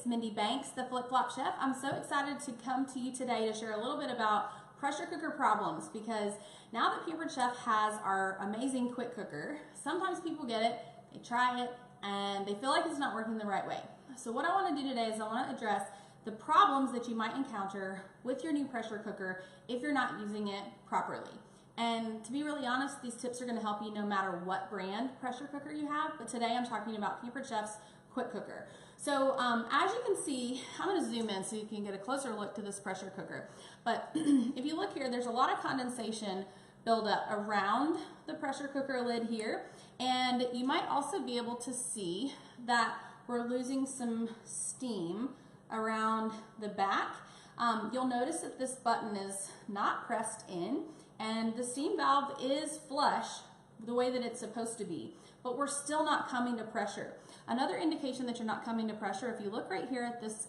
it's Mindy Banks, the Flip Flop Chef. I'm so excited to come to you today to share a little bit about pressure cooker problems, because now that Pampered Chef has our amazing quick cooker, sometimes people get it, they try it, and they feel like it's not working the right way. So what I want to do today is I want to address the problems that you might encounter with your new pressure cooker if you're not using it properly. And to be really honest, these tips are going to help you no matter what brand pressure cooker you have, but today I'm talking about Pampered Chef's quick cooker. So as you can see, I'm going to zoom in so you can get a closer look to this pressure cooker. But if you look here, there's a lot of condensation buildup around the pressure cooker lid here, and you might also be able to see that we're losing some steam around the back. You'll notice that this button is not pressed in, and the steam valve is flush the way that it's supposed to be, but we're still not coming to pressure. Another indication that you're not coming to pressure, if you look right here at this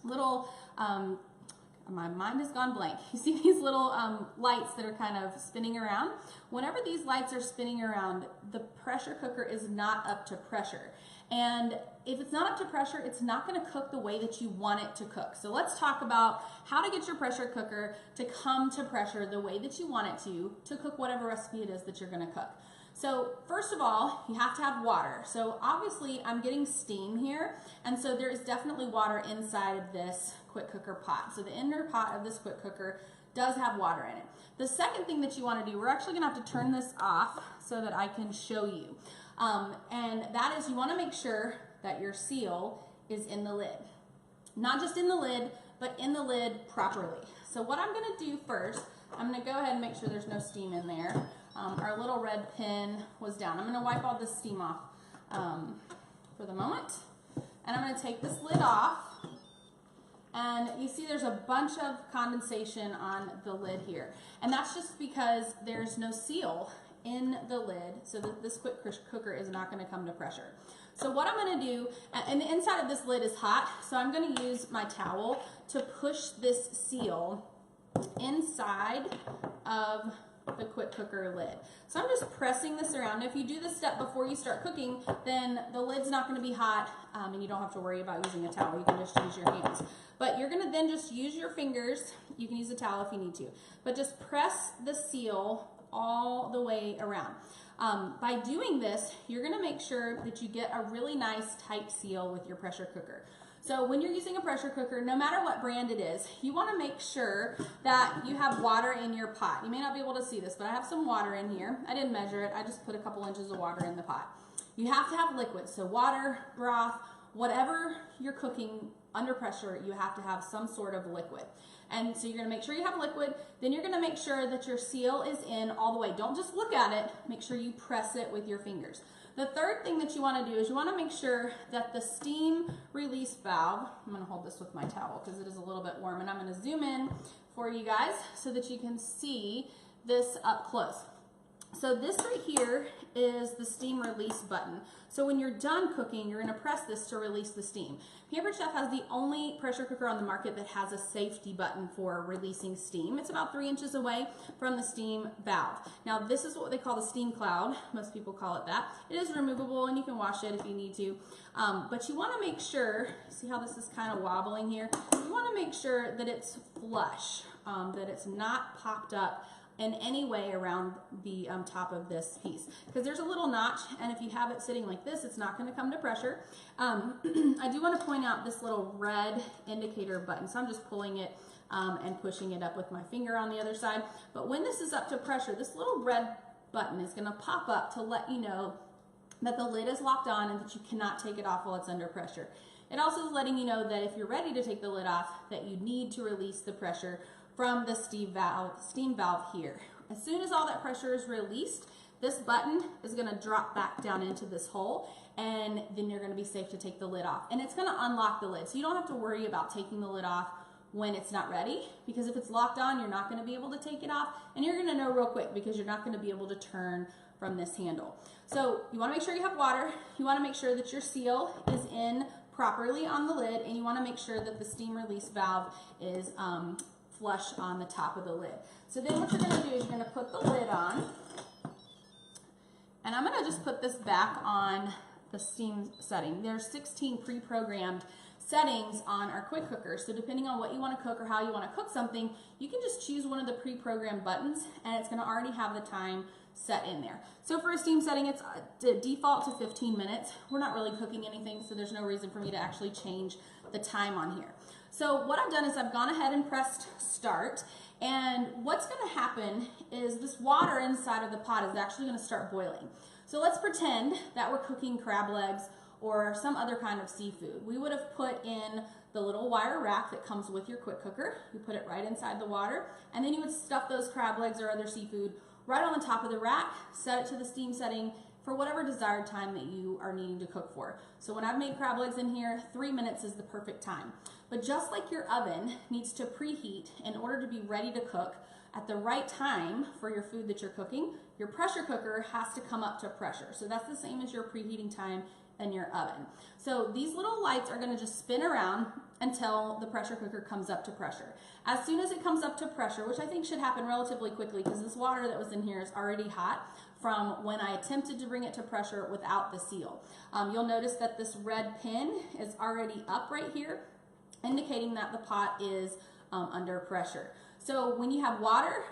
little, my mind has gone blank. You see these little lights that are kind of spinning around? Whenever these lights are spinning around, the pressure cooker is not up to pressure. And if it's not up to pressure, it's not going to cook the way that you want it to cook. So let's talk about how to get your pressure cooker to come to pressure the way that you want it to cook whatever recipe it is that you're going to cook. So first of all, you have to have water. So obviously I'm getting steam here, and so there is definitely water inside of this quick cooker pot. So the inner pot of this quick cooker does have water in it. The second thing that you want to do, we're actually going to have to turn this off so that I can show you. And that is, you want to make sure that your seal is in the lid. Not just in the lid, but in the lid properly. So what I'm going to do first, I'm going to go ahead and make sure there's no steam in there. Our little red pin was down. I'm going to wipe all this steam off for the moment. And I'm going to take this lid off. And you see there's a bunch of condensation on the lid here. And that's just because there's no seal in the lid, so that this quick cooker is not going to come to pressure. So what I'm going to do, and the inside of this lid is hot, so I'm going to use my towel to push this seal inside of the quick cooker lid. So I'm just pressing this around. If you do this step before you start cooking, then the lid's not going to be hot, and you don't have to worry about using a towel. You can just use your hands. But you're going to then just use your fingers. You can use a towel if you need to. But just press the seal all the way around. By doing this, you're going to make sure that you get a really nice tight seal with your pressure cooker. So when you're using a pressure cooker, no matter what brand it is, you want to make sure that you have water in your pot. You may not be able to see this, but I have some water in here. I didn't measure it. I just put a couple inches of water in the pot. You have to have liquid, so water, broth, whatever you're cooking under pressure, you have to have some sort of liquid. And so you're going to make sure you have liquid, then you're going to make sure that your seal is in all the way. Don't just look at it, make sure you press it with your fingers. The third thing that you want to do is you want to make sure that the steam release valve, I'm going to hold this with my towel because it is a little bit warm, and I'm going to zoom in for you guys so that you can see this up close. So this right here is the steam release button. So when you're done cooking, you're going to press this to release the steam. Pampered Chef has the only pressure cooker on the market that has a safety button for releasing steam. It's about 3 inches away from the steam valve. Now this is what they call the steam cloud. Most people call it that. It is removable and you can wash it if you need to. But you want to make sure, see how this is kind of wobbling here? You want to make sure that it's flush, that it's not popped up in any way around the top of this piece, because there's a little notch, and if you have it sitting like this, it's not going to come to pressure. I do want to point out this little red indicator button, so I'm just pulling it and pushing it up with my finger on the other side. But when this is up to pressure, this little red button is going to pop up to let you know that the lid is locked on and that you cannot take it off while it's under pressure. It also is letting you know that if you're ready to take the lid off, that you need to release the pressure from the steam valve here. As soon as all that pressure is released, this button is going to drop back down into this hole, and then you're going to be safe to take the lid off. And it's going to unlock the lid, so you don't have to worry about taking the lid off when it's not ready, because if it's locked on, you're not going to be able to take it off, and you're going to know real quick because you're not going to be able to turn from this handle. So you want to make sure you have water, you want to make sure that your seal is in properly on the lid, and you want to make sure that the steam release valve is flush on the top of the lid. So then what you're going to do is you're going to put the lid on, and I'm going to just put this back on the steam setting. There's 16 pre-programmed settings on our quick cooker. So depending on what you want to cook or how you want to cook something, you can just choose one of the pre-programmed buttons and it's going to already have the time set in there. So for a steam setting, it's default to 15 minutes. We're not really cooking anything, so there's no reason for me to actually change the time on here. So what I've done is I've gone ahead and pressed start, and what's going to happen is this water inside of the pot is actually going to start boiling. So let's pretend that we're cooking crab legs or some other kind of seafood. We would have put in the little wire rack that comes with your quick cooker. You put it right inside the water, and then you would stuff those crab legs or other seafood right on the top of the rack, set it to the steam setting for whatever desired time that you are needing to cook for. So when I've made crab legs in here, 3 minutes is the perfect time. But just like your oven needs to preheat in order to be ready to cook at the right time for your food that you're cooking, your pressure cooker has to come up to pressure. So that's the same as your preheating time in your oven. So these little lights are going to just spin around until the pressure cooker comes up to pressure. As soon as it comes up to pressure, which I think should happen relatively quickly because this water that was in here is already hot from when I attempted to bring it to pressure without the seal. You'll notice that this red pin is already up right here, indicating that the pot is under pressure. So when you have water,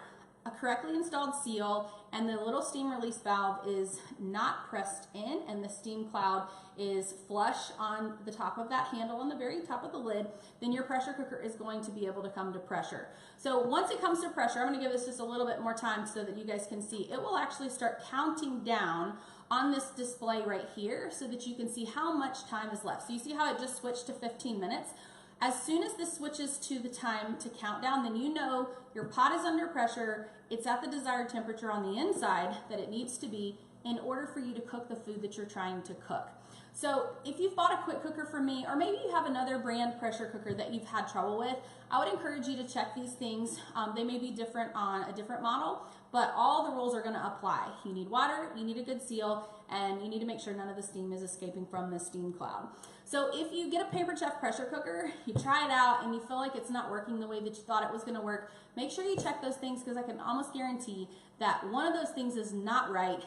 a correctly installed seal, and the little steam release valve is not pressed in and the steam cloud is flush on the top of that handle on the very top of the lid, then your pressure cooker is going to be able to come to pressure. So once it comes to pressure, I'm going to give this just a little bit more time so that you guys can see. It will actually start counting down on this display right here so that you can see how much time is left. So you see how it just switched to 15 minutes? As soon as this switches to the time to count down, then you know your pot is under pressure, it's at the desired temperature on the inside that it needs to be in order for you to cook the food that you're trying to cook. So if you've bought a quick cooker from me, or maybe you have another brand pressure cooker that you've had trouble with, I would encourage you to check these things. They may be different on a different model, but all the rules are going to apply. You need water, you need a good seal, and you need to make sure none of the steam is escaping from the steam cloud. So if you get a Pampered Chef pressure cooker, you try it out and you feel like it's not working the way that you thought it was going to work, make sure you check those things because I can almost guarantee that one of those things is not right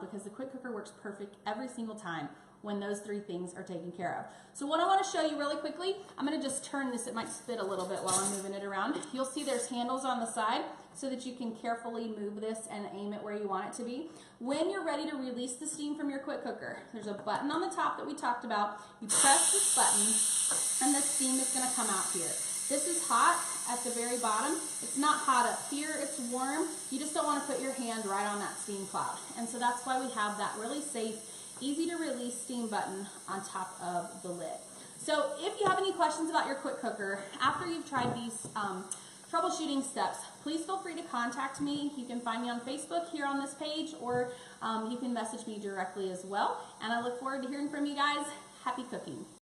because the quick cooker works perfect every single time when those 3 things are taken care of. So what I want to show you really quickly, I'm going to just turn this, it might spit a little bit while I'm moving it around. You'll see there's handles on the side so that you can carefully move this and aim it where you want it to be. When you're ready to release the steam from your quick cooker, there's a button on the top that we talked about. You press this button and the steam is going to come out here. This is hot at the very bottom. It's not hot up here, it's warm. You just don't want to put your hand right on that steam cloud. And so that's why we have that really safe, easy to release steam button on top of the lid. So if you have any questions about your quick cooker, after you've tried these troubleshooting steps, please feel free to contact me. You can find me on Facebook here on this page, or you can message me directly as well. And I look forward to hearing from you guys. Happy cooking.